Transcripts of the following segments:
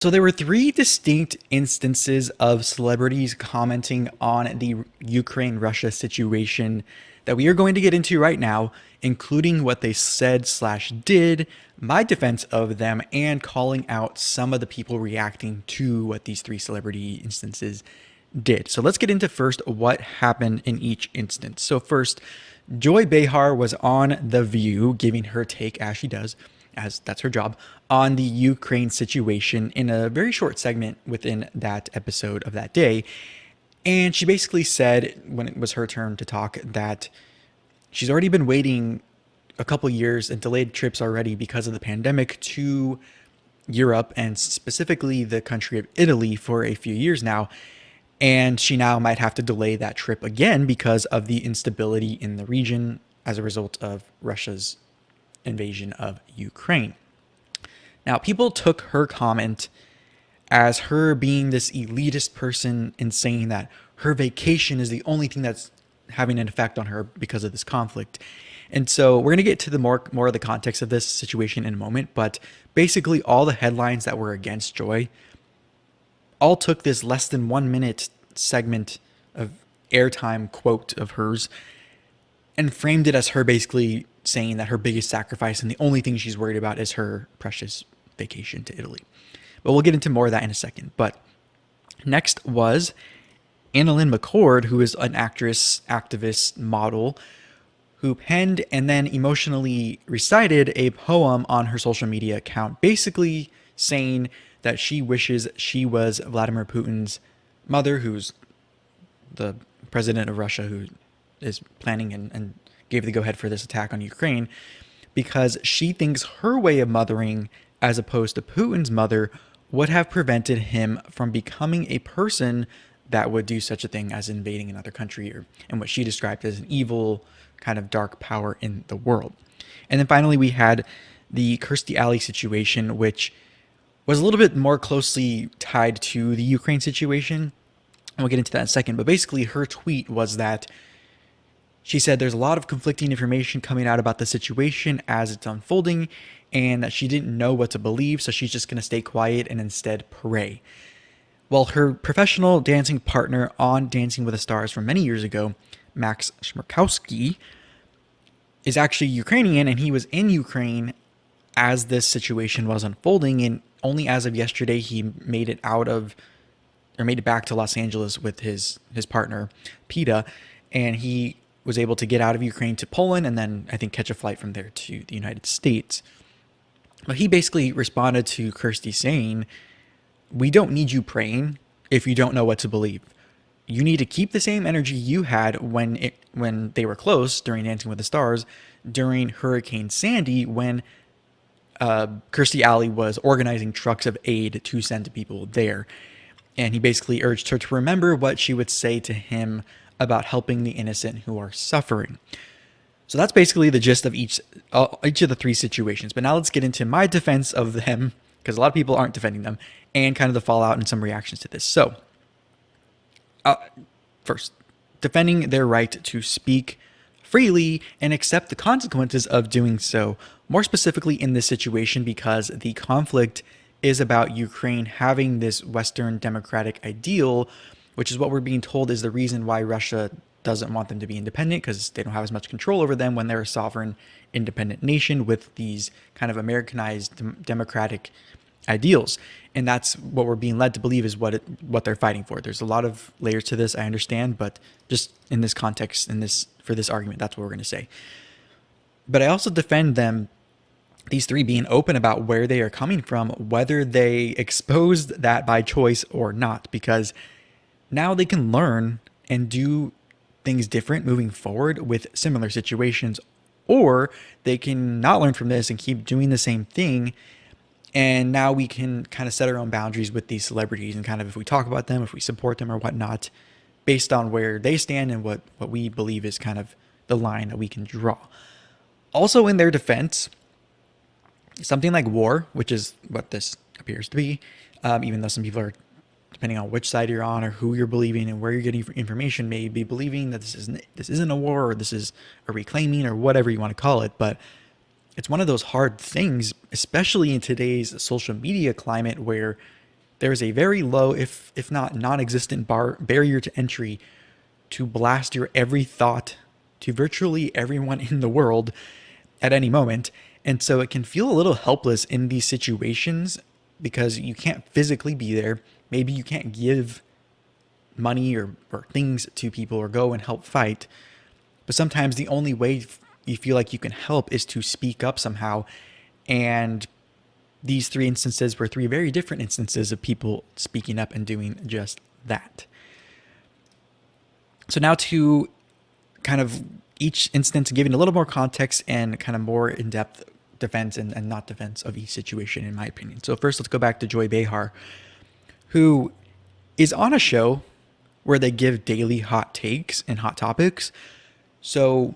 So there were three distinct instances of celebrities commenting on the Ukraine-Russia situation that we are going to get into right now, including what they said slash did, my defense of them, and calling out some of the people reacting to what these three celebrity instances did. So let's get into first what happened in each instance. So first, Joy Behar was on The View giving her take, as she does, as that's her job, on the Ukraine situation in a very short segment within that episode of that day. And she basically said, when it was her turn to talk, that she's already been waiting a couple years and delayed trips already because of the pandemic to Europe and specifically the country of Italy for a few years now. And she now might have to delay that trip again because of the instability in the region as a result of Russia's invasion of Ukraine. Now, people took her comment as her being this elitist person and saying that her vacation is the only thing that's having an effect on her because of this conflict. And so we're going to get to the more of the context of this situation in a moment, but basically all the headlines that were against Joy all took this less than 1 minute segment of airtime quote of hers and framed it as her basically saying that her biggest sacrifice and the only thing she's worried about is her precious vacation to Italy. But we'll get into more of that in a second. But next was AnnaLynne McCord, who is an actress, activist, model, who penned and then emotionally recited a poem on her social media account, basically saying that she wishes she was Vladimir Putin's mother, who's the president of Russia, who is planning and gave the go-ahead for this attack on Ukraine, because she thinks her way of mothering, as opposed to Putin's mother, would have prevented him from becoming a person that would do such a thing as invading another country, or and what she described as an evil kind of dark power in the world. And then finally, we had the Kirstie Alley situation, which was a little bit more closely tied to the Ukraine situation. And we'll get into that in a second. But basically, her tweet was that she said there's a lot of conflicting information coming out about the situation as it's unfolding, and that she didn't know what to believe, so she's just going to stay quiet and instead pray. Well, her professional dancing partner on Dancing with the Stars from many years ago, Maks Chmerkovskiy, is actually Ukrainian, and he was in Ukraine as this situation was unfolding, and only as of yesterday he made it back to Los Angeles with his partner, PETA, and he was able to get out of Ukraine to Poland and then I think catch a flight from there to the United States. But he basically responded to Kirstie saying, we don't need you praying if you don't know what to believe. You need to keep the same energy you had when they were close during Dancing with the Stars, during Hurricane Sandy, when Kirstie Alley was organizing trucks of aid to send to people there. And he basically urged her to remember what she would say to him about helping the innocent who are suffering. So that's basically the gist of each of the three situations. But now let's get into my defense of them, because a lot of people aren't defending them, and kind of the fallout and some reactions to this. So, first, defending their right to speak freely and accept the consequences of doing so, more specifically in this situation because the conflict is about Ukraine having this Western democratic ideal, which is what we're being told is the reason why Russia doesn't want them to be independent, because they don't have as much control over them when they're a sovereign, independent nation with these kind of Americanized democratic ideals. And that's what we're being led to believe is what they're fighting for. There's a lot of layers to this, I understand, but just in this context, for this argument, that's what we're going to say. But I also defend them, these three, being open about where they are coming from, whether they exposed that by choice or not, because now they can learn and do things different moving forward with similar situations, or they can not learn from this and keep doing the same thing. And now we can kind of set our own boundaries with these celebrities and kind of, if we talk about them, if we support them or whatnot, based on where they stand and what we believe is kind of the line that we can draw. Also, in their defense, something like war, which is what this appears to be, even though some people are, depending on which side you're on or who you're believing and where you're getting information, may be believing that this isn't a war, or this is a reclaiming, or whatever you want to call it. But it's one of those hard things, especially in today's social media climate, where there is a very low, if not non-existent barrier to entry to blast your every thought to virtually everyone in the world at any moment. And so it can feel a little helpless in these situations because you can't physically be there. Maybe you can't give money or things to people or go and help fight. But sometimes the only way you feel like you can help is to speak up somehow. And these three instances were three very different instances of people speaking up and doing just that. So now to kind of each instance, giving a little more context and kind of more in-depth defense and not defense of each situation, in my opinion. So first, let's go back to Joy Behar, who is on a show where they give daily hot takes and hot topics. So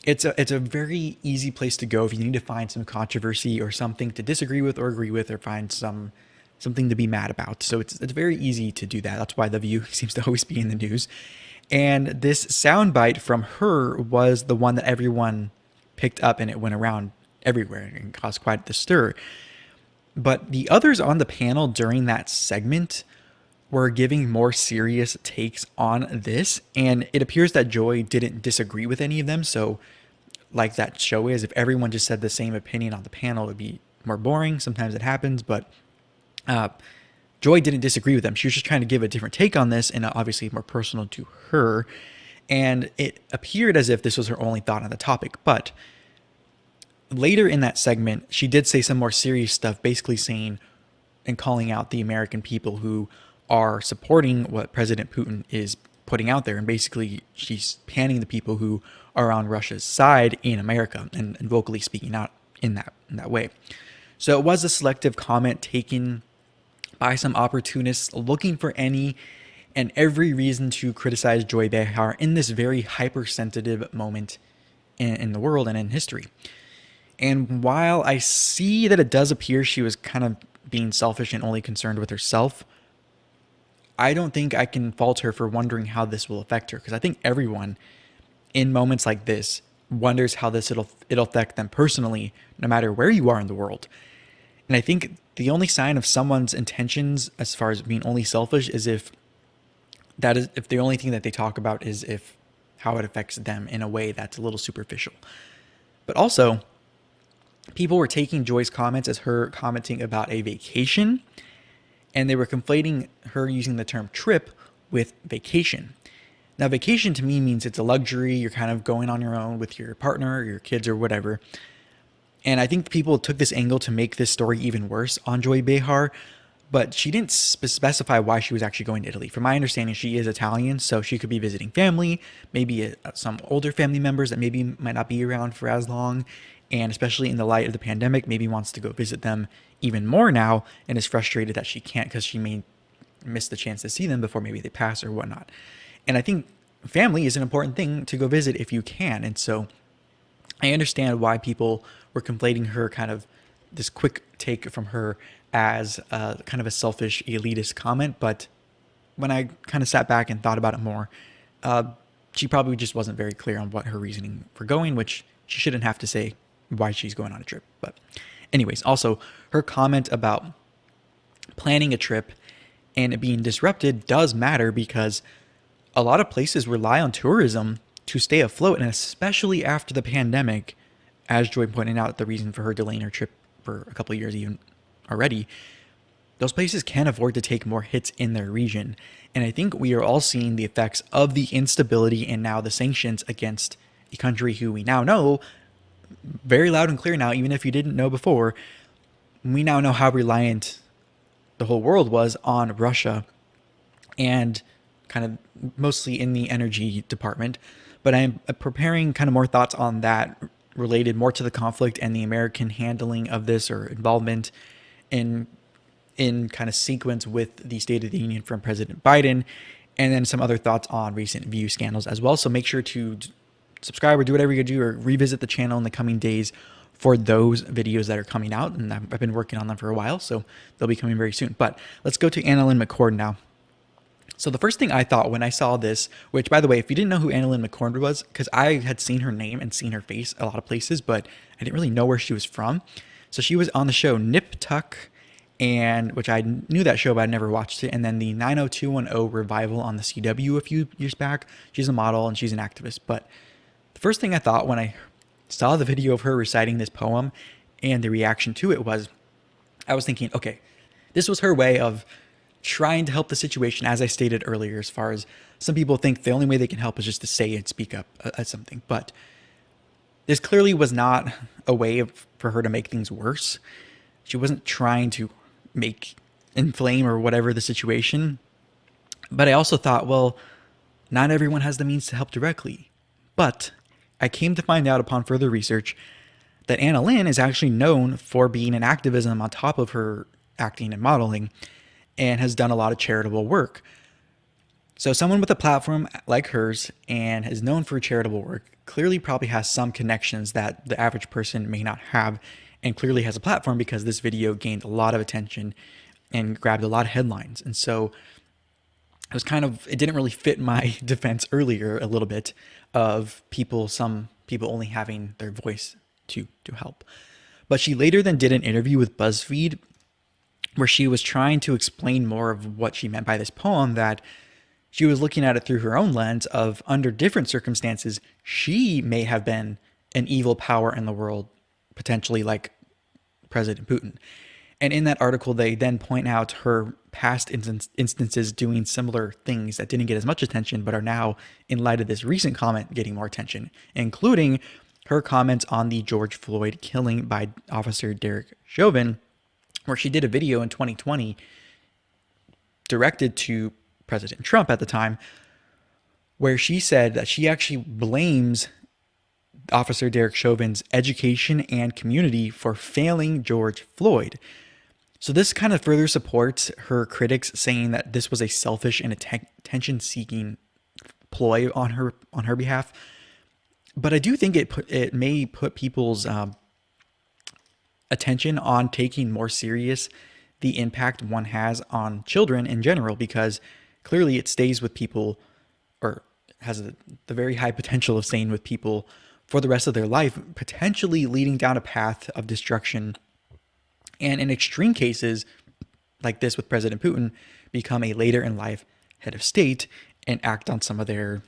it's a very easy place to go if you need to find some controversy or something to disagree with or agree with, or find something to be mad about. So it's very easy to do that. That's why The View seems to always be in the news. And this soundbite from her was the one that everyone picked up, and it went around everywhere and caused quite the stir. But the others on the panel during that segment were giving more serious takes on this, and it appears that Joy didn't disagree with any of them. So like that show is, if everyone just said the same opinion on the panel, it would be more boring. Sometimes it happens, but Joy didn't disagree with them. She was just trying to give a different take on this, and obviously more personal to her. And it appeared as if this was her only thought on the topic. But later in that segment, she did say some more serious stuff, basically saying and calling out the American people who are supporting what President Putin is putting out there. And basically, she's panning the people who are on Russia's side in America and vocally speaking out in that way. So it was a selective comment taken by some opportunists looking for any and every reason to criticize Joy Behar in this very hypersensitive moment in the world and in history. And while I see that it does appear she was kind of being selfish and only concerned with herself, I don't think I can fault her for wondering how this will affect her, because I think everyone in moments like this wonders how it'll affect them personally, no matter where you are in the world. And I think the only sign of someone's intentions as far as being only selfish is if the only thing that they talk about is if how it affects them in a way that's a little superficial. But also, people were taking Joy's comments as her commenting about a vacation, and they were conflating her using the term trip with vacation. Now, vacation to me means it's a luxury. You're kind of going on your own with your partner or your kids or whatever. And I think people took this angle to make this story even worse on Joy Behar, but she didn't specify why she was actually going to Italy. From my understanding, she is Italian, so she could be visiting family, maybe some older family members that maybe might not be around for as long, and especially in the light of the pandemic, maybe wants to go visit them even more now and is frustrated that she can't because she may miss the chance to see them before maybe they pass or whatnot. And I think family is an important thing to go visit if you can. And so I understand why people were conflating her kind of this quick take from her as kind of a selfish elitist comment. But when I kind of sat back and thought about it more, she probably just wasn't very clear on what her reasoning for going, which she shouldn't have to say why she's going on a trip. But anyways, also her comment about planning a trip and it being disrupted does matter, because a lot of places rely on tourism to stay afloat, and especially after the pandemic, as Joy pointed out, the reason for her delaying her trip for a couple of years even already, those places can afford to take more hits in their region. And I think we are all seeing the effects of the instability and now the sanctions against a country who we now know very loud and clear now, even if you didn't know before, we now know how reliant the whole world was on Russia, and kind of mostly in the energy department. But I'm preparing kind of more thoughts on that related more to the conflict and the American handling of this or involvement in kind of sequence with the State of the Union from President Biden, and then some other thoughts on recent View scandals as well. So make sure to subscribe or do whatever you do, or revisit the channel in the coming days for those videos that are coming out. And I've been working on them for a while, so they'll be coming very soon. But let's go to AnnaLynne McCord now. So the first thing I thought when I saw this, which by the way, if you didn't know who AnnaLynne McCord was, because I had seen her name and seen her face a lot of places, but I didn't really know where she was from. So she was on the show Nip Tuck and which I knew that show, but I'd never watched it. And then the 90210 revival on the CW a few years back. She's a model and she's an activist. But the first thing I thought when I saw the video of her reciting this poem and the reaction to it was, I was thinking, okay, this was her way of trying to help the situation, as I stated earlier, as far as some people think the only way they can help is just to say and speak up at something. But this clearly was not a way for her to make things worse. She wasn't trying to inflame or whatever the situation. But I also thought, well, not everyone has the means to help directly. But I came to find out upon further research that AnnaLynne is actually known for being an activism on top of her acting and modeling, and has done a lot of charitable work. So someone with a platform like hers and is known for charitable work clearly probably has some connections that the average person may not have, and clearly has a platform because this video gained a lot of attention and grabbed a lot of headlines. And so it didn't really fit my defense earlier a little bit of some people only having their voice to help. But she later then did an interview with BuzzFeed where she was trying to explain more of what she meant by this poem, that she was looking at it through her own lens of, under different circumstances, she may have been an evil power in the world, potentially like President Putin. And in that article, they then point out her past instances doing similar things that didn't get as much attention, but are now, in light of this recent comment, getting more attention, including her comments on the George Floyd killing by Officer Derek Chauvin, where she did a video in 2020 directed to President Trump at the time, where she said that she actually blames Officer Derek Chauvin's education and community for failing George Floyd. So this kind of further supports her critics saying that this was a selfish and attention-seeking ploy on her behalf. But I do think it may put people's attention on taking more serious the impact one has on children in general, because clearly it stays with people, or has the very high potential of staying with people for the rest of their life, potentially leading down a path of destruction. And in extreme cases, like this with President Putin, become a later in life head of state and act on some of their,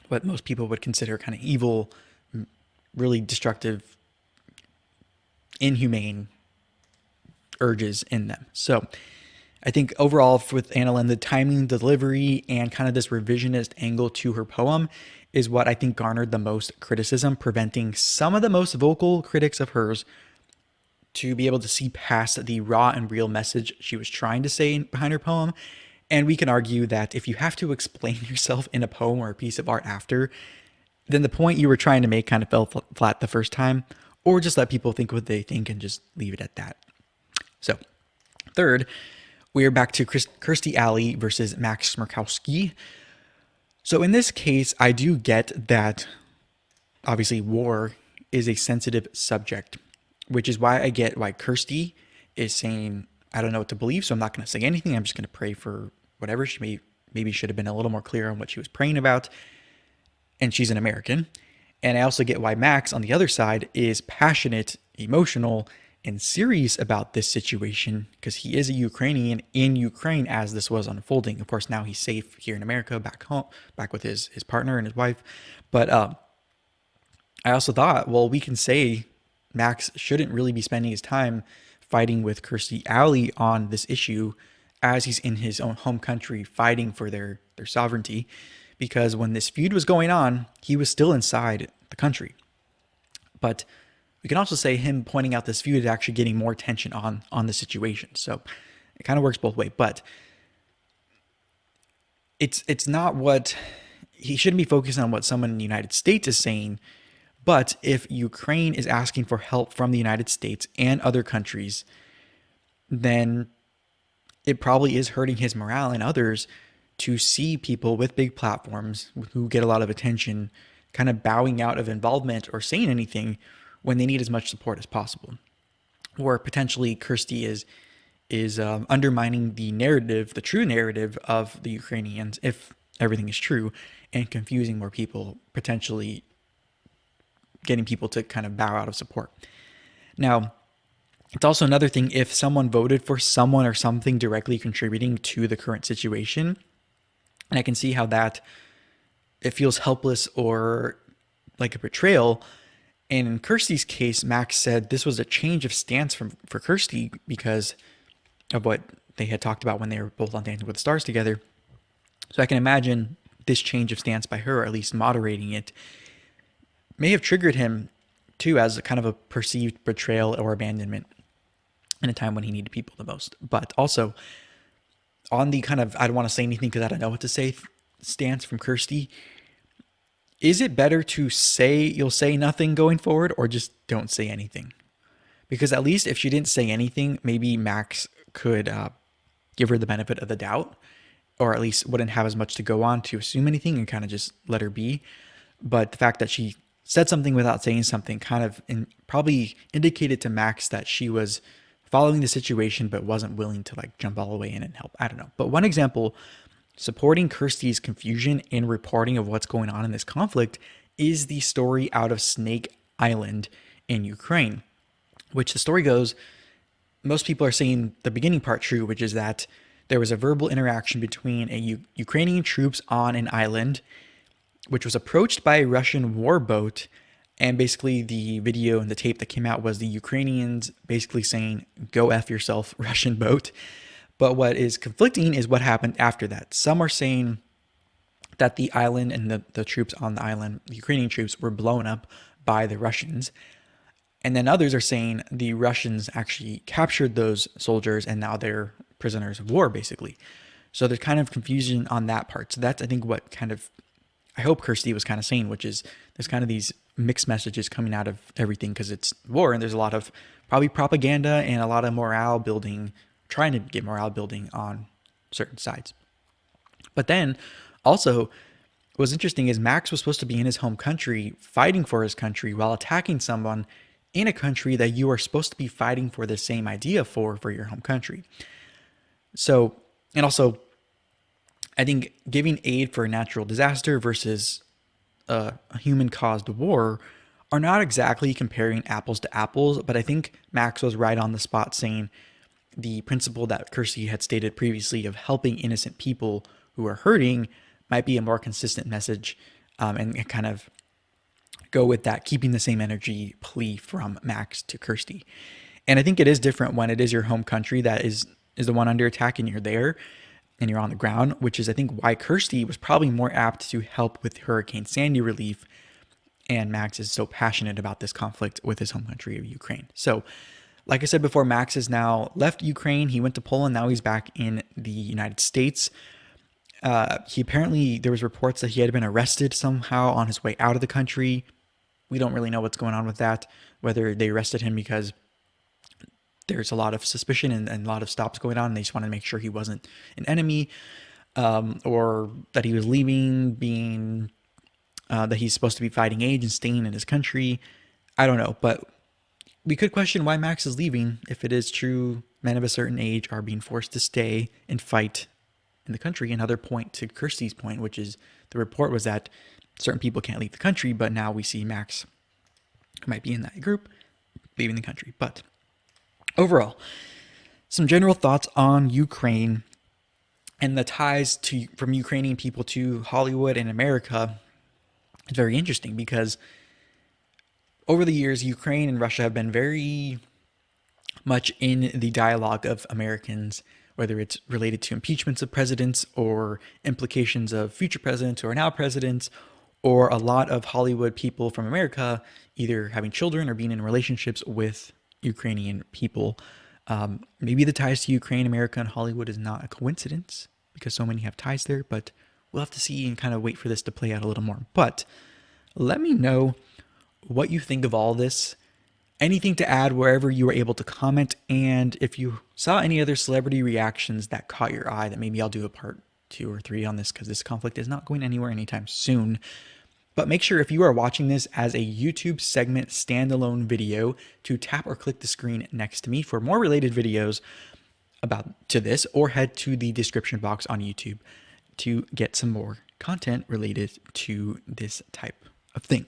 what most people would consider kind of evil, really destructive, inhumane urges in them. So I think overall with AnnaLynne, the timing, delivery, and kind of this revisionist angle to her poem is what I think garnered the most criticism, preventing some of the most vocal critics of hers to be able to see past the raw and real message she was trying to say behind her poem. And we can argue that if you have to explain yourself in a poem or a piece of art after, then the point you were trying to make kind of fell flat the first time, or just let people think what they think and just leave it at that. So third, we are back to Kirstie Alley versus Maks Chmerkovskiy. So in this case, I do get that obviously war is a sensitive subject, which is why I get why Kirstie is saying, I don't know what to believe, so I'm not going to say anything. I'm just going to pray for whatever. She maybe should have been a little more clear on what she was praying about. And she's an American. And I also get why Maks, on the other side, is passionate, emotional, and serious about this situation, because he is a Ukrainian in Ukraine as this was unfolding. Of course, now he's safe here in America, back home, back with his partner and his wife. But I also thought, well, we can say Maks shouldn't really be spending his time fighting with Kirstie Alley on this issue, as he's in his own home country fighting for their sovereignty, because when this feud was going on, he was still inside the country. But we can also say him pointing out this feud is actually getting more attention on the situation. So it kind of works both ways. But it's not what he shouldn't be focused on what someone in the United States is saying. But if Ukraine is asking for help from the United States and other countries, then it probably is hurting his morale and others to see people with big platforms who get a lot of attention kind of bowing out of involvement or saying anything when they need as much support as possible. Or potentially Kirstie is undermining the narrative, the true narrative of the Ukrainians, if everything is true, and confusing more people, potentially getting people to kind of bow out of support. Now, It's also another thing if someone voted for someone or something directly contributing to the current situation, and I can see how that it feels helpless or like a betrayal. And in Kirstie's case, Max said this was a change of stance for Kirstie because of what they had talked about when they were both on Dancing with the Stars together. So I can imagine this change of stance by her, or at least moderating it, may have triggered him too as a kind of a perceived betrayal or abandonment in a time when he needed people the most. But also on the kind of, I don't want to say anything because I don't know what to say stance from Kirstie, is it better to say you'll say nothing going forward or just don't say anything? Because at least if she didn't say anything, maybe Max could give her the benefit of the doubt, or at least wouldn't have as much to go on to assume anything and kind of just let her be. But the fact that she said something without saying something kind of probably indicated to Max that she was following the situation but wasn't willing to like jump all the way in and help. I don't know. But one example supporting Kirstie's confusion in reporting of what's going on in this conflict is the story out of Snake Island in Ukraine, which the story goes, most people are saying the beginning part true, which is that there was a verbal interaction between Ukrainian troops on an island, which was approached by a Russian war boat. And basically the video and the tape that came out was the Ukrainians basically saying, "Go F yourself, Russian boat." But what is conflicting is what happened after that. Some are saying that the island and the troops on the island, the Ukrainian troops, were blown up by the Russians. And then others are saying the Russians actually captured those soldiers and now they're prisoners of war, basically. So there's kind of confusion on that part. So that's, I think, what kind of, I hope Kirstie was kind of saying, which is there's kind of these mixed messages coming out of everything because it's war and there's a lot of probably propaganda and a lot of morale building, trying to get morale building on certain sides. But then also what's interesting is Max was supposed to be in his home country fighting for his country while attacking someone in a country that you are supposed to be fighting for the same idea for your home country. So, and also, I think giving aid for a natural disaster versus a human-caused war are not exactly comparing apples to apples, but I think Max was right on the spot saying the principle that Kirstie had stated previously of helping innocent people who are hurting might be a more consistent message, and kind of go with that, keeping the same energy plea from Max to Kirstie. And I think it is different when it is your home country that is the one under attack and you're there and you're on the ground, which is, I think, why Kirstie was probably more apt to help with Hurricane Sandy relief. And Max is so passionate about this conflict with his home country of Ukraine. So, like I said before, Max has now left Ukraine. He went to Poland. Now he's back in the United States. He apparently, there was reports that he had been arrested somehow on his way out of the country. We don't really know what's going on with that, whether they arrested him because there's a lot of suspicion and a lot of stops going on and they just wanted to make sure he wasn't an enemy, or that he was leaving, being that he's supposed to be fighting age and staying in his country. I don't know, but we could question why Max is leaving if it is true men of a certain age are being forced to stay and fight in the country. Another point to Kirstie's point, which is the report was that certain people can't leave the country, but now we see Max, who might be in that group, leaving the country. But overall, some general thoughts on Ukraine and the ties from Ukrainian people to Hollywood and America. It's very interesting because over the years, Ukraine and Russia have been very much in the dialogue of Americans, whether it's related to impeachments of presidents or implications of future presidents or now presidents, or a lot of Hollywood people from America either having children or being in relationships with Ukrainian people. Maybe the ties to Ukraine, America, and Hollywood is not a coincidence because so many have ties there, but we'll have to see and kind of wait for this to play out a little more. But let me know what you think of all this. Anything to add wherever you were able to comment, and if you saw any other celebrity reactions that caught your eye, that maybe I'll do a part 2 or 3 on this because this conflict is not going anywhere anytime soon. But make sure if you are watching this as a YouTube segment standalone video to tap or click the screen next to me for more related videos to this, or head to the description box on YouTube to get some more content related to this type of thing.